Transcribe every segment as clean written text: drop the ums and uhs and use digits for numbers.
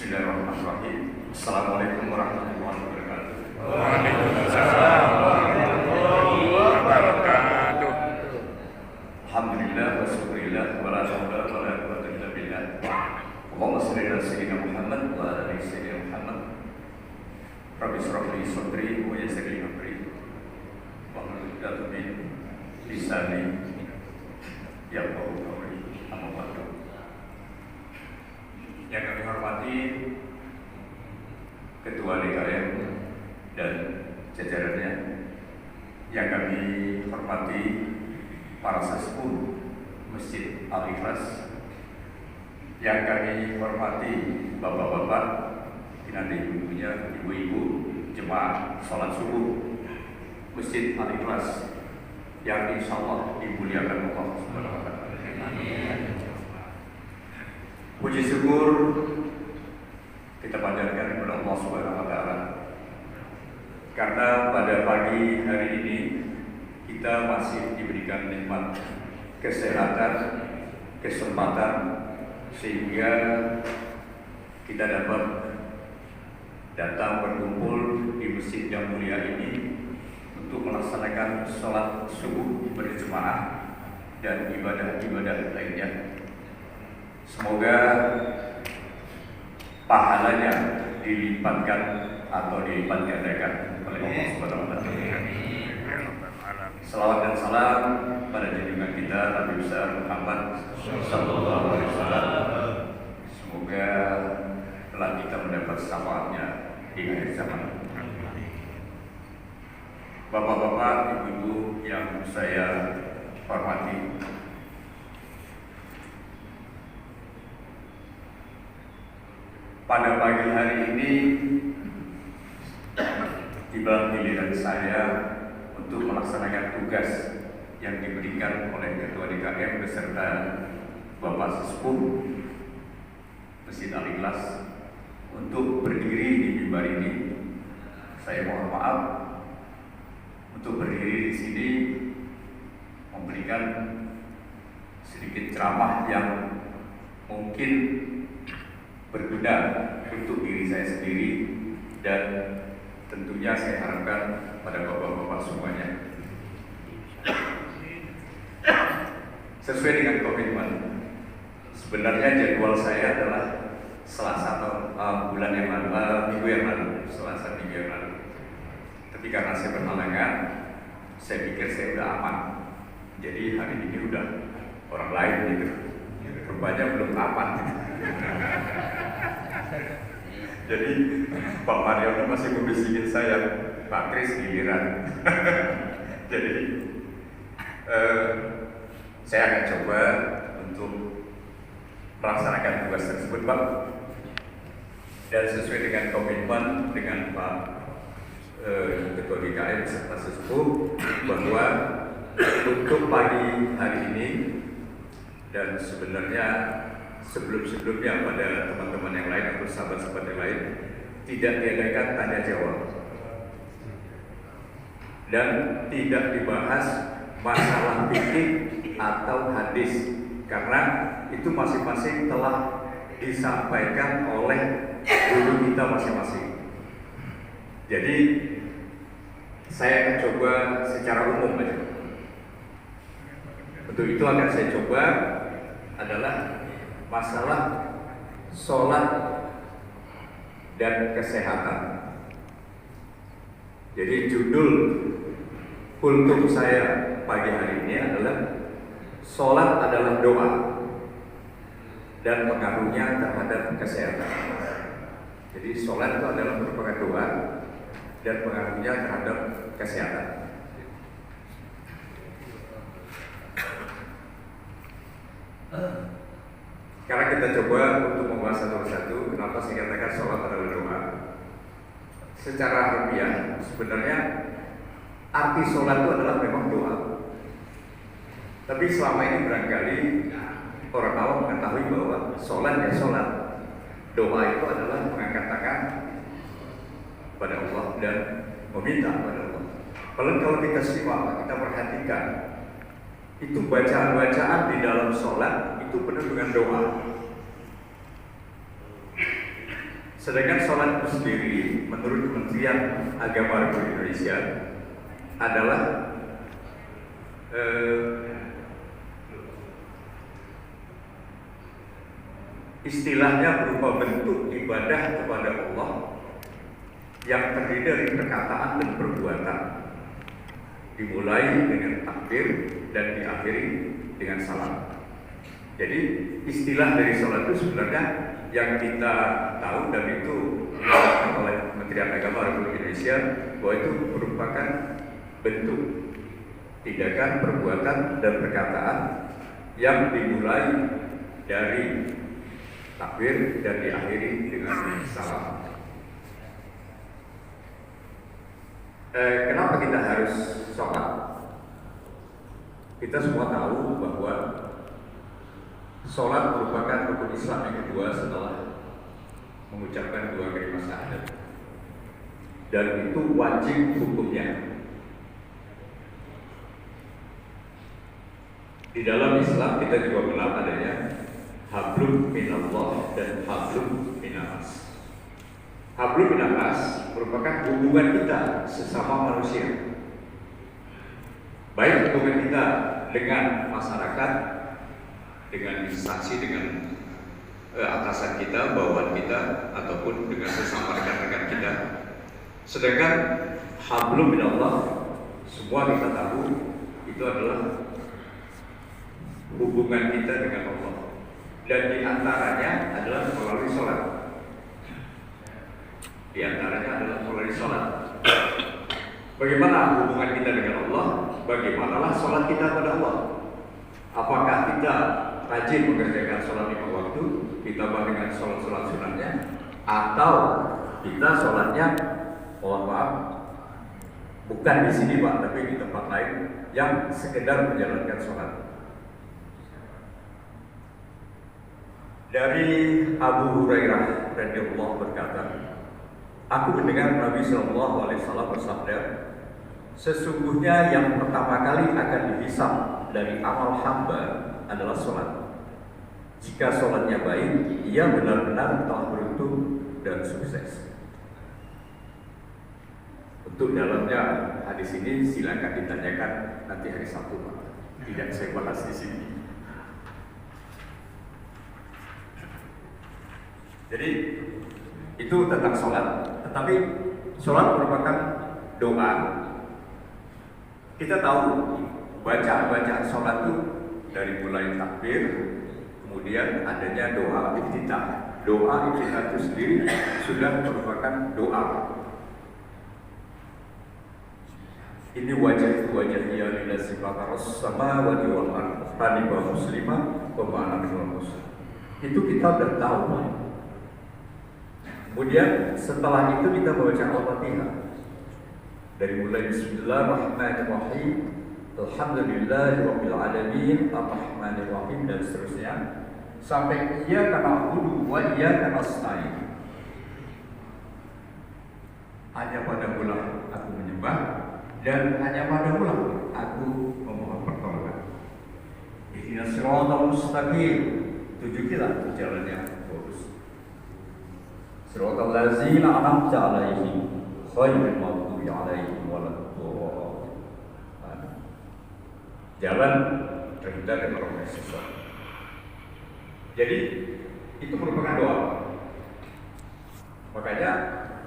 Bismillahirrahmanirrahim. Assalamualaikum warahmatullahi wabarakatuh. Waalaikumsalam warahmatullahi wabarakatuh. Alhamdulillah wa syukurillah wa la hawla wa la quwwata illa billah. Allahumma shalli ala sayyidina Muhammad wa ala ali sayyidina Muhammad. Rabbi shrah li sadri wa yassir li amri wahlul 'uqdatam min lisani yafqahu qawli. Amma ba'du. Yang kami hormati Ketua DKM dan jajarannya, yang kami hormati para sesepuh Masjid Al-Ikhlas, yang kami hormati bapak-bapak, nanti ibunya, ibu-ibu, jemaah sholat subuh Masjid Al-Ikhlas yang insya Allah dimuliakan Allah Subhanahu wa Ta'ala. Puji syukur kita panjatkan kepada Allah Subhanahu wa Ta'ala, karena pada pagi hari ini kita masih diberikan nikmat kesehatan, kesempatan, sehingga kita dapat datang berkumpul di masjid yang mulia ini untuk melaksanakan sholat subuh berjemaah dan ibadah-ibadah lainnya. Semoga pahalanya dilipatkan atau dilipat gandakan oleh Allah Subhanahu wa Ta'ala. Salawat dan salam pada junjungan kita Nabi besar Muhammad sallallahu alaihi wasallam. Semoga telah kita mendapat syafaatnya di akhir zaman. Bapak-bapak, ibu-ibu yang saya hormati, pada pagi hari ini tiba giliran saya untuk melaksanakan tugas yang diberikan oleh Ketua DKM beserta Bapak Sesepuh Masjid Al-Ikhlas untuk berdiri di mimbar ini. Saya mohon maaf untuk berdiri di sini memberikan sedikit ceramah yang mungkin berguna untuk diri saya sendiri dan tentunya saya harapkan pada bapak-bapak semuanya. Sesuai dengan komitmen, sebenarnya jadwal saya adalah Selasa bulan yang lalu, minggu yang lalu, Selasa minggu yang lalu. Tapi karena saya berhalangan, saya pikir saya udah aman. Jadi hari ini udah orang lain gitu. Rupanya belum aman. Jadi Pak Mariono masih membisikin saya, Pak Kris giliran. Jadi saya akan coba untuk melaksanakan tugas tersebut, Pak. Dan sesuai dengan komitmen dengan Pak Ketua DKM serta sesepuh, bahwa untuk pagi hari ini dan sebenarnya sebelum-sebelumnya pada teman-teman yang lain atau sahabat-sahabat yang lain tidak diadakan tanya jawab dan tidak dibahas masalah fikih atau hadis, karena itu masing-masing telah disampaikan oleh guru kita masing-masing. Jadi saya akan coba secara umum aja. Untuk itu akan saya coba adalah masalah sholat dan kesehatan. Jadi judul kultum saya pagi hari ini adalah sholat adalah doa dan pengaruhnya terhadap kesehatan. Jadi sholat itu adalah merupakan doa dan pengaruhnya terhadap kesehatan. Karena kita coba untuk membahas satu persatu, kenapa saya katakan sholat adalah doa. Secara harfiah sebenarnya arti sholat itu adalah memang doa. Tapi selama ini barangkali orang awam mengetahui bahwa sholat ya sholat, doa itu adalah mengangkat tangan kepada Allah dan meminta kepada Allah. Kalau kita simak, kita perhatikan, itu bacaan-bacaan di dalam sholat itu penuh dengan doa. Sedangkan sholat itu sendiri menurut Kementerian Agama Republik Indonesia adalah istilahnya berupa bentuk ibadah kepada Allah yang terdiri dari perkataan dan perbuatan, dimulai dengan takbir dan diakhiri dengan salam. Jadi istilah dari sholat itu sebenarnya yang kita tahu dan itu dilakukan oleh Kementerian Agama Republik Indonesia bahwa itu merupakan bentuk tindakan, perbuatan dan perkataan yang dimulai dari takbir dan diakhiri dengan salam. Kenapa kita harus sholat? Kita semua tahu bahwa sholat merupakan rukun Islam yang kedua setelah mengucapkan dua kalimat syahadat, dan itu wajib hukumnya. Di dalam Islam kita juga mengenal adanya hablum minallah dan hablum minas. Hablum minas merupakan hubungan kita sesama manusia, baik hubungan kita dengan masyarakat, dengan instansi, dengan atasan kita, bawahan kita, ataupun dengan sesama rekan-rekan kita. Sedangkan hablum minallah, semua kita tahu itu adalah hubungan kita dengan Allah, dan diantaranya adalah melalui sholat. Bagaimana hubungan kita dengan Allah? Bagaimanalah sholat kita pada Allah? Apakah kita rajin mengerjakan sholat 5 waktu ditambah dengan sholat-sholat sunatnya, atau kita sholatnya, mohon maaf, bukan di sini Pak, tapi di tempat lain yang sekedar menjalankan sholat? Dari Abu Hurairah radhiyallahu berkata, aku mendengar Nabi Shallallahu Alaihi Wasallam bersabda, sesungguhnya yang pertama kali akan dihisab dari amal hamba adalah sholat. Jika sholatnya baik, ia benar-benar telah beruntung dan sukses. Untuk dalamnya hadis ini silakan ditanyakan nanti hari Sabtu Pak. Tidak saya bahas di sini. Jadi itu tentang sholat. Tetapi sholat merupakan doa. Kita tahu bacaan sholat itu dari mulai takbir, kemudian adanya doa iftitah. Doa iftitah itu sendiri sudah merupakan doa. Ini wajah dia lila sifat samawati wal ardh hanifan muslimah wa ma'ana minal muslim. Itu kita sudah tahu. Kemudian setelah itu kita membaca Al-Fatihah dari mulai Bismillahirrahmanirrahim, Alhamdulillahirabbil alamin, Arrahmanirrahim dan seterusnya sampai iyyaka na'budu wa iyyaka nasta'in. Hanya padamulah aku menyembah dan hanya padamulah aku memohon pertolongan. Ihdinas siratal mustaqim, tunjukilah jalan yang lurus. Siratal ladzina an'amta 'alaihim ghairil maghdubi 'alaihim waladdallin. Jalan terhindar dari orang yang sesat. Jadi itu merupakan doa. Makanya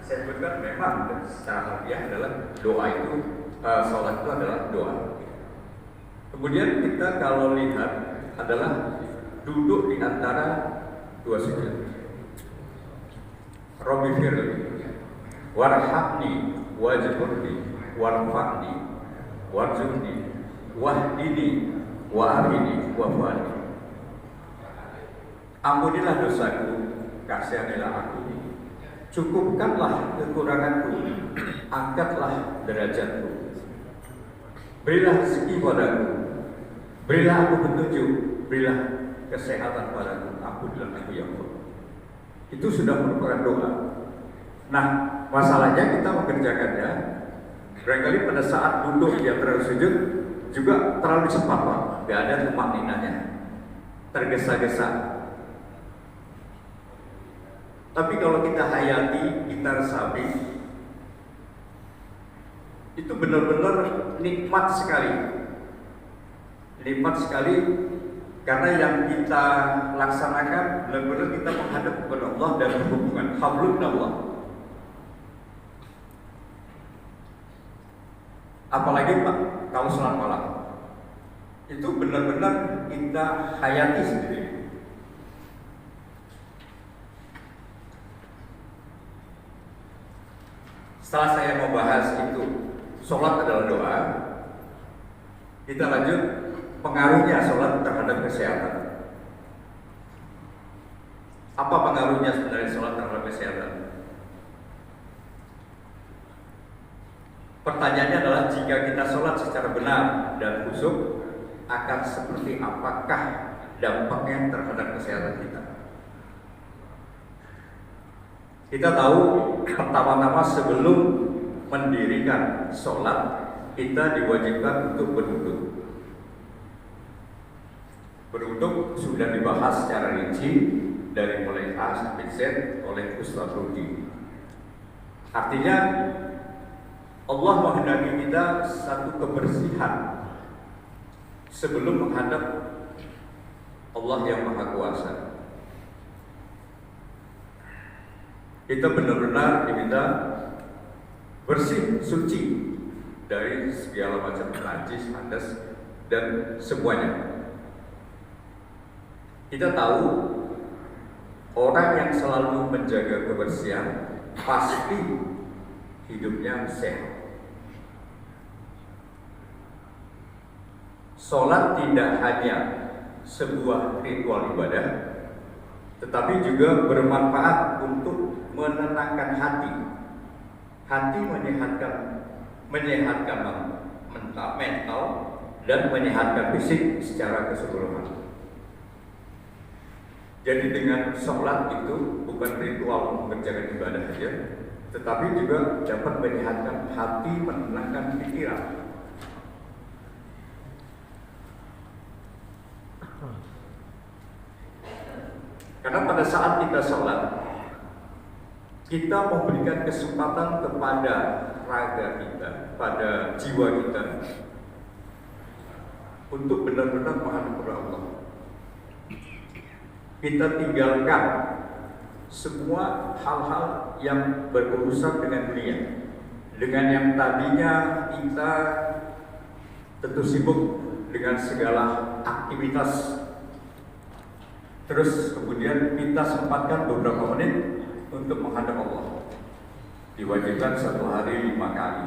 saya sebutkan memang secara harfiah adalah doa itu, sholat itu adalah doa. Kemudian kita kalau lihat adalah duduk di antara dua sujud. Rabbi firli warhamni wajburni warfa'ni warzuqni wahdini wa'afini wa'afani. Ampunilah dosaku, kasihanilah aku, cukupkanlah kekuranganku, angkatlah derajatku, berilah rezeki padaku, berilah aku petunjuk, berilah kesehatan padaku, ampunilah aku ya Allah. Itu sudah merupakan doa. Nah, masalahnya kita mengerjakannya barangkali pada saat duduk di antara sujud juga terlalu cepat Pak, gak ada tumakninanya, tergesa-gesa. Tapi kalau kita hayati, kita resapi, itu benar-benar nikmat sekali. Nikmat sekali karena yang kita laksanakan benar-benar kita menghadap kepada Allah dan berhubungan hablum minallah. Apalagi Pak, kalau salat malam itu benar-benar kita hayati sendiri. Setelah saya mau bahas itu, sholat adalah doa. Kita lanjut pengaruhnya sholat terhadap kesehatan. Apa pengaruhnya sebenarnya sholat terhadap kesehatan? Pertanyaannya adalah jika kita sholat secara benar dan khusyuk, akan seperti apakah dampaknya terhadap kesehatan kita? Kita tahu pertama-tama sebelum mendirikan sholat kita diwajibkan untuk berwudu. Berwudu sudah dibahas secara rinci dari mulai A sampai Z oleh Ustaz Rudi. Artinya Allah menghendaki kita satu kebersihan sebelum menghadap Allah yang Maha Kuasa. Kita benar-benar diminta bersih, suci dari segala macam najis, hadas, dan semuanya. Kita tahu orang yang selalu menjaga kebersihan pasti hidupnya sehat. Sholat tidak hanya sebuah ritual ibadah, tetapi juga bermanfaat untuk menenangkan hati. Hati menyehatkan mental dan menyehatkan fisik secara keseluruhan. Jadi dengan sholat itu bukan ritual mengerjakan ibadah saja, tetapi juga dapat menyehatkan hati, menenangkan pikiran. Karena pada saat kita sholat, kita memberikan kesempatan kepada raga kita, pada jiwa kita, untuk benar-benar menghadap kepada Allah. Kita tinggalkan semua hal-hal yang berurusan dengan dunia, dengan yang tadinya kita tentu sibuk dengan segala aktivitas. Terus kemudian kita sempatkan beberapa menit untuk menghadap Allah. Diwajibkan satu hari 5 kali.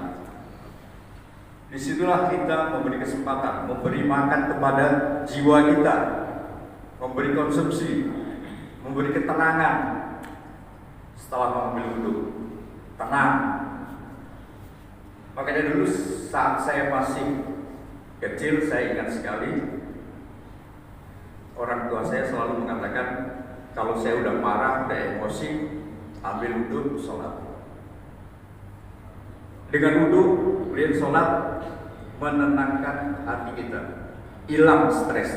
Disitulah kita memberi kesempatan, memberi makan kepada jiwa kita, memberi konsumsi, memberi ketenangan. Setelah mengambil wudhu, tenang. Makanya dulu saat saya masih kecil, saya ingat sekali orang tua saya selalu mengatakan kalau saya udah marah, udah emosi, ambil wudhu, sholat. Dengan wudhu, kemudian sholat, menenangkan hati kita, hilang stres.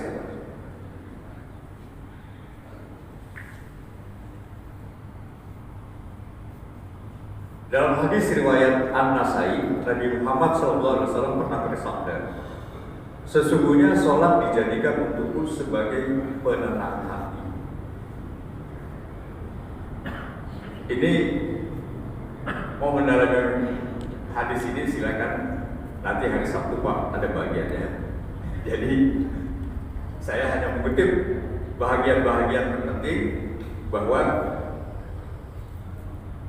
Dalam hadis riwayat An-Nasai, Nabi Muhammad SAW pernah bersabda, sesungguhnya sholat dijadikan untukku sebagai penenang hati. Ini mau mendalami hadis ini silakan nanti hari Sabtu Pak, ada bagiannya. Jadi saya hanya mengutip bahagian-bahagian terpenting bahwa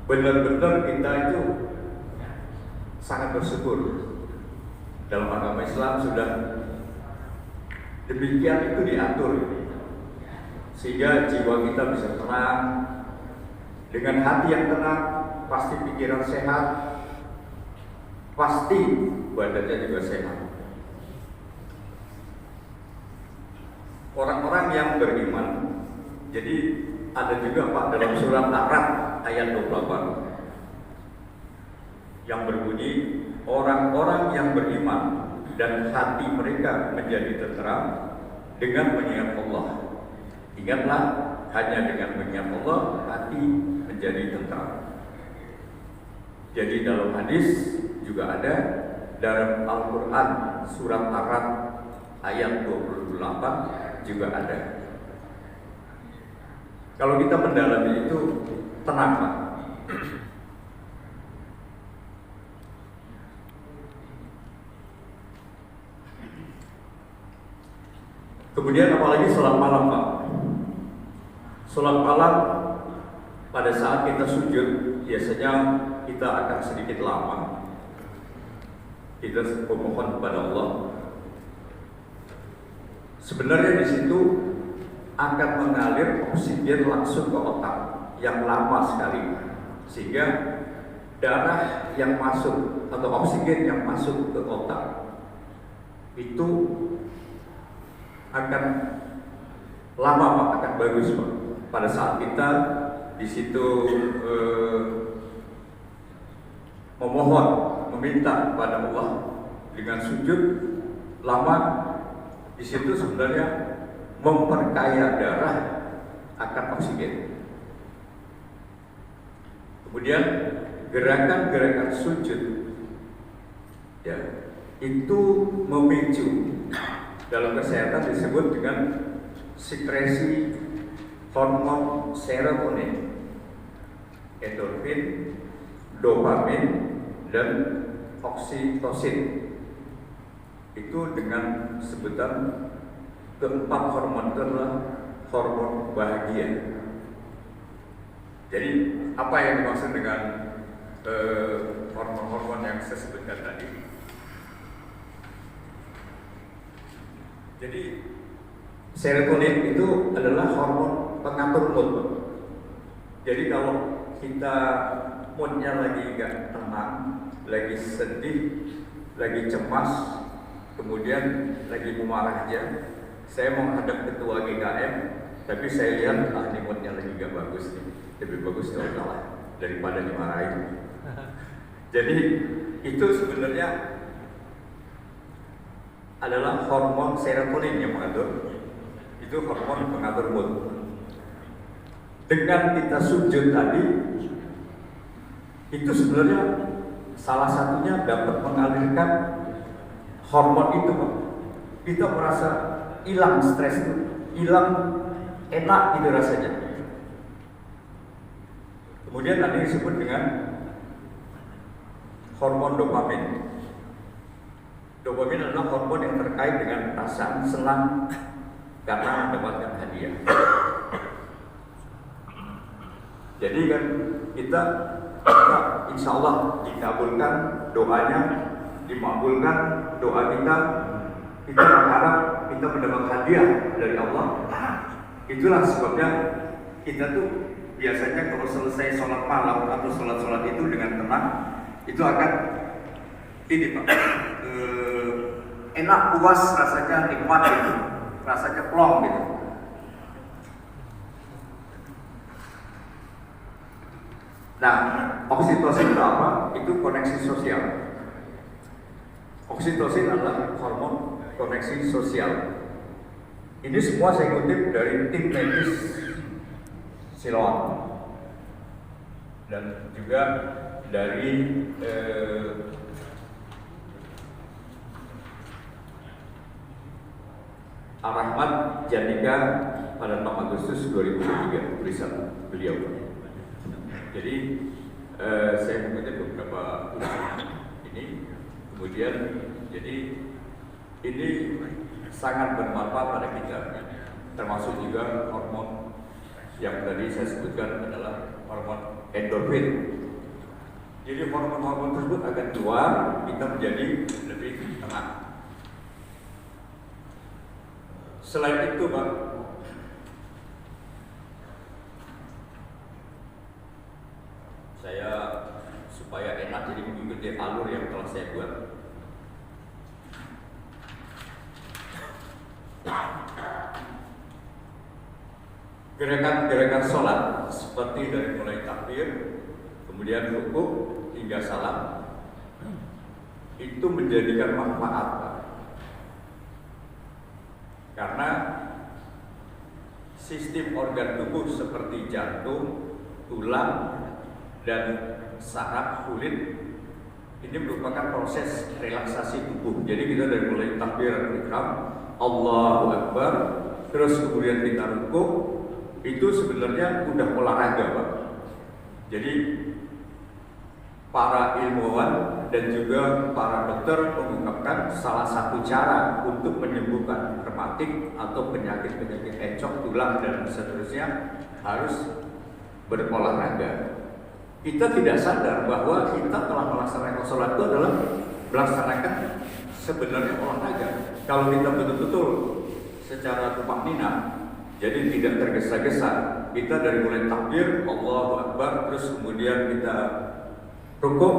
benar-benar kita itu sangat bersyukur dalam agama Islam sudah demikian itu diatur sehingga jiwa kita bisa tenang. Dengan hati yang tenang pasti pikiran sehat, pasti badannya juga sehat. Orang-orang yang beriman, jadi ada juga Pak dalam surat Al-A'raf ayat 28 yang berbunyi, orang-orang yang beriman dan hati mereka menjadi tenteram dengan mengingat Allah. Ingatlah, hanya dengan mengingat Allah hati menjadi menjadi tentram. Jadi dalam hadis juga ada, dalam Al-Quran surat Araf ayat 28 juga ada. Kalau kita mendalami itu tenang, Pak. Kemudian apalagi sholat malam, Pak. Sholat malam pada saat kita sujud biasanya kita akan sedikit lama. Kita memohon kepada Allah. Sebenarnya di situ akan mengalir oksigen langsung ke otak yang lama sekali, sehingga darah yang masuk atau oksigen yang masuk ke otak itu akan lama, Pak, akan bagus, Pak. Pada saat kita di situ memohon, meminta kepada Allah dengan sujud lama, di situ sebenarnya memperkaya darah akan oksigen. Kemudian gerakan-gerakan sujud ya itu memicu, dalam kesehatan disebut dengan sekresi hormon serotonin, endorfin, dopamin, dan oksitosin. Itu dengan sebutan keempat hormon itu adalah hormon bahagia. Jadi apa yang dimaksud dengan hormon-hormon yang saya sebutkan tadi? Jadi serotonin itu adalah hormon pengatur mood. Jadi kalau kita moodnya lagi gak tenang, lagi sedih, lagi cemas, kemudian lagi marah aja, saya mau hadap ketua GKM, tapi saya lihat ini moodnya lagi gak bagus nih, lebih bagus kalau kalah daripada dimarahin. Jadi itu sebenarnya adalah hormon serotonin yang mengatur. Itu hormon pengatur mood. Dengan kita sujud tadi, itu sebenarnya salah satunya dapat mengalirkan hormon itu, Pak. Kita merasa hilang stres itu, hilang enak itu rasanya. Kemudian ada yang disebut dengan hormon dopamin. Dopamin adalah hormon yang terkait dengan perasaan senang karena mendapatkan hadiah. Jadi kan kita insya Allah dikabulkan doanya, dimakbulkan doa kita berharap kita mendapat hadiah dari Allah. Itulah sebabnya kita tuh biasanya kalau selesai sholat malam atau sholat itu dengan tenang, itu akan ini, Pak, enak, puas, rasanya nikmat gitu, rasanya plong gitu. Nah, oksitosin itu apa? Itu koneksi sosial. Oksitosin adalah hormon koneksi sosial. Ini semua saya kutip dari tim medis Siloam dan juga dari Ar-Rahmat Janika pada 6 Agustus 2023, tulisan beliau. Jadi saya mengutip beberapa tulisan ini, kemudian jadi ini sangat bermanfaat pada kita, termasuk juga hormon yang tadi saya sebutkan adalah hormon endorfin. Jadi hormon-hormon tersebut akan keluar, kita menjadi lebih tenang. Selain itu, Pak, saya supaya enak jadi mengikuti alur yang telah saya buat. Gerakan-gerakan sholat seperti dari mulai takbir, kemudian rukuk hingga salam, itu menjadikan manfaat, Pak. Karena sistem organ tubuh seperti jantung, tulang, dan saraf kulit. Ini merupakan proses relaksasi tubuh. Jadi kita dari mulai takbiratul ihram, Allahu Akbar, terus kemudian kita rukuk, itu sebenarnya udah olahraga, Pak. Jadi para ilmuwan dan juga para dokter mengungkapkan salah satu cara untuk menyembuhkan rematik atau penyakit-penyakit encok tulang dan seterusnya harus berolahraga. Kita tidak sadar bahwa kita telah melaksanakan sholat itu adalah melaksanakan sebenarnya olahraga. Kalau kita betul-betul secara tumakninah, jadi tidak tergesa-gesa, kita dari mulai takbir, Allahu Akbar, terus kemudian kita rukuk,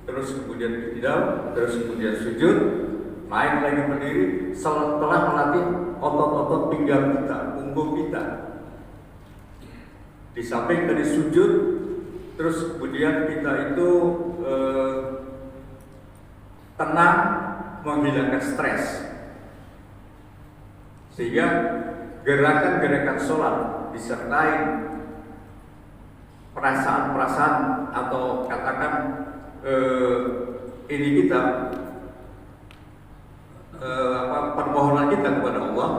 terus kemudian i'tidal, terus kemudian sujud, naik lagi berdiri, setelah melatih otot-otot pinggang kita, punggung kita. Di samping dari sujud, terus kemudian kita itu tenang, menghilangkan stres, sehingga gerakan-gerakan sholat disertai perasaan-perasaan atau katakan ini kita permohonan kita kepada Allah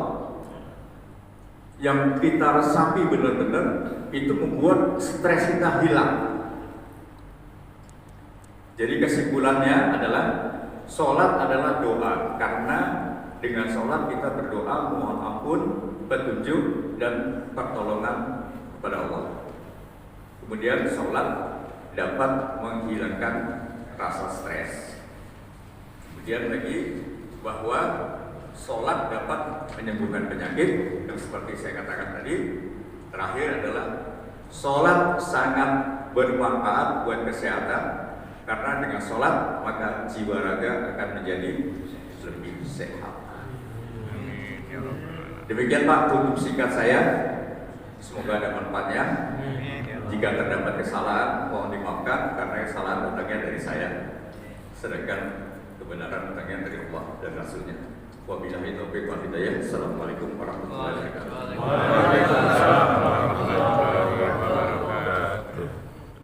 yang kita resapi benar-benar, itu membuat stres kita hilang. Jadi kesimpulannya adalah sholat adalah doa, karena dengan sholat kita berdoa mohon ampun, petunjuk dan pertolongan kepada Allah. Kemudian sholat dapat menghilangkan rasa stres. Kemudian lagi bahwa sholat dapat menyembuhkan penyakit, yang seperti saya katakan tadi. Terakhir adalah sholat sangat bermanfaat buat kesehatan, karena dengan sholat maka jiwa raga akan menjadi lebih sehat. Demikian Pak tutup singkat saya. Semoga ada manfaatnya. Jika terdapat kesalahan mohon dimaafkan, karena kesalahan datangnya dari saya, sedangkan kebenaran datangnya dari Allah dan Rasulnya. Wabillahi taufiq wal hidayah. Assalamualaikum warahmatullahi wabarakatuh.